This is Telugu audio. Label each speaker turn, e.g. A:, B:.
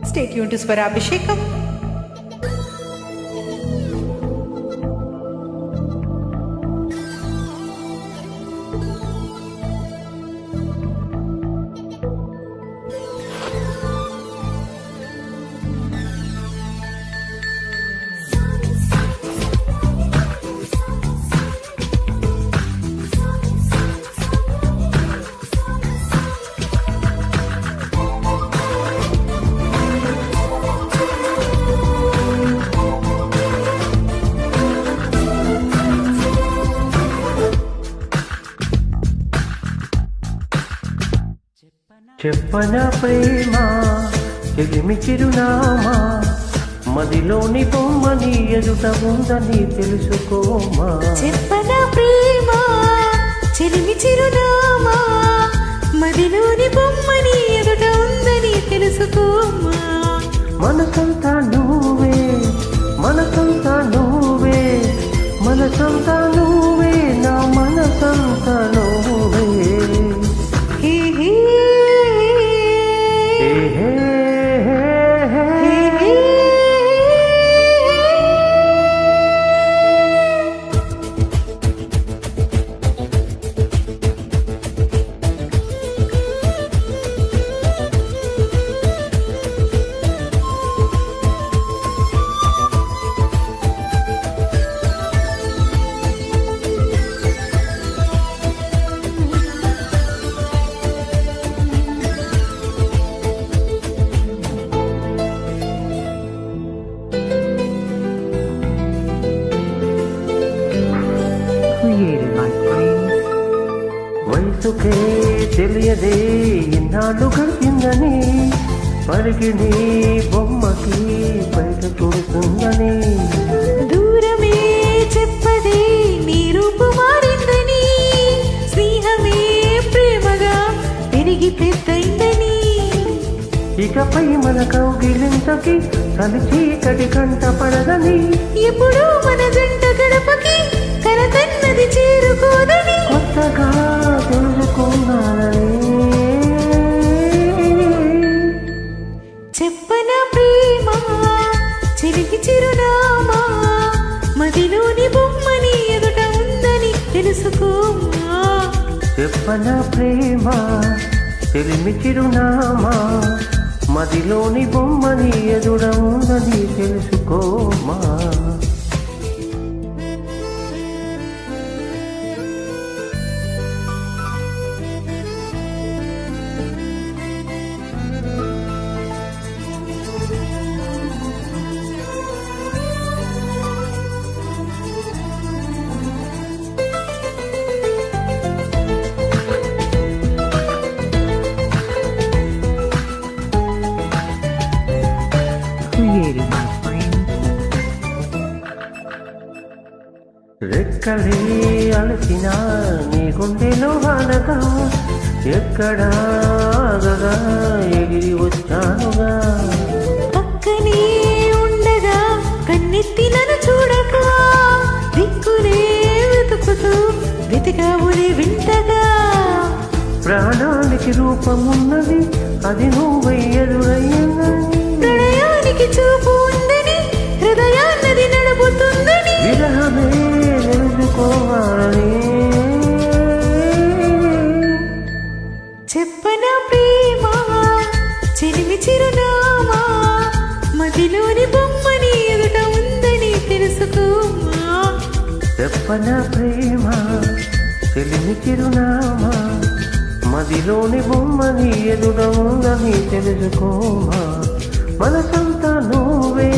A: Stay tuned to Swarabhishekam.
B: చెప్పనా ప్రేమ చెలిమి చిరునామా మదిలోని బొమ్మని ఎదుట ఉందని తెలుసుకోమా.
C: చెప్పనా ప్రేమ చెలిమి చిరునామా మదిలోని బొమ్మని ఎదుట ఉందని తెలుసుకోమా.
B: మనసంతా నువ్వే మనసంతా నువ్వే మనసంతా నువ్వే నా మనసంతా నువ్వే.
C: హే హే
B: వయసుకే తెలియదే ఇన్నాళ్ళు గడిచిందని పరిగిణి బొమ్మకి బయట చూడుతుందని.
C: దూరమే చెప్పదే నీ రూపు మారిందని స్నేహమే ప్రేమగా పెరిగి పెద్దయిందని.
B: ఇకపై మన కౌగిలింతకి కలిసి కటి కంట పడదని
C: ఎప్పుడు మన జంట గడపకి కలతన్నది చేరుకోదని
B: కొత్తగా తెలుసుకున్నానని.
C: చెప్పనా ప్రేమ చెలిమి చిరునామా మదిలోని బొమ్మని ఎదుట ఉందని తెలుసుకోమా.
B: చెప్పనా ప్రేమ చెలిమి చిరునామా మదిలోని బొమ్మని ఎదుడ ఉందని తెలుసుకోమా. రెక్కలే అలసిన నీ గుండెలో వానగా ఎక్కడాగగా ఎగిరి వచ్చానుగా.
C: పక్కనే ఉండగా కన్నెత్తి నన్ను చూడక దిక్కులే వెతుకుతూ వెతికావులే వింతగా.
B: ప్రాణానికి రూపమున్నది అది నువ్వై ఎదురయ్యని
C: ప్రణయానికి చూపు ఉందని హృదయాన్నది నడుపుతుందని
B: విరహమే తెలుసుకోవాలని.
C: చెప్పనా ప్రేమ చెలిమి చిరునామా మదిలోని బొమ్మని ఎదుట ఉందని తెలుసుకోమా.
B: చెప్పనా ప్రేమ చెలిమి చిరునామా మదిలోని బొమ్మని ఎదుట ఉందని తెలుసుకోమా. మనసంతా నువ్వే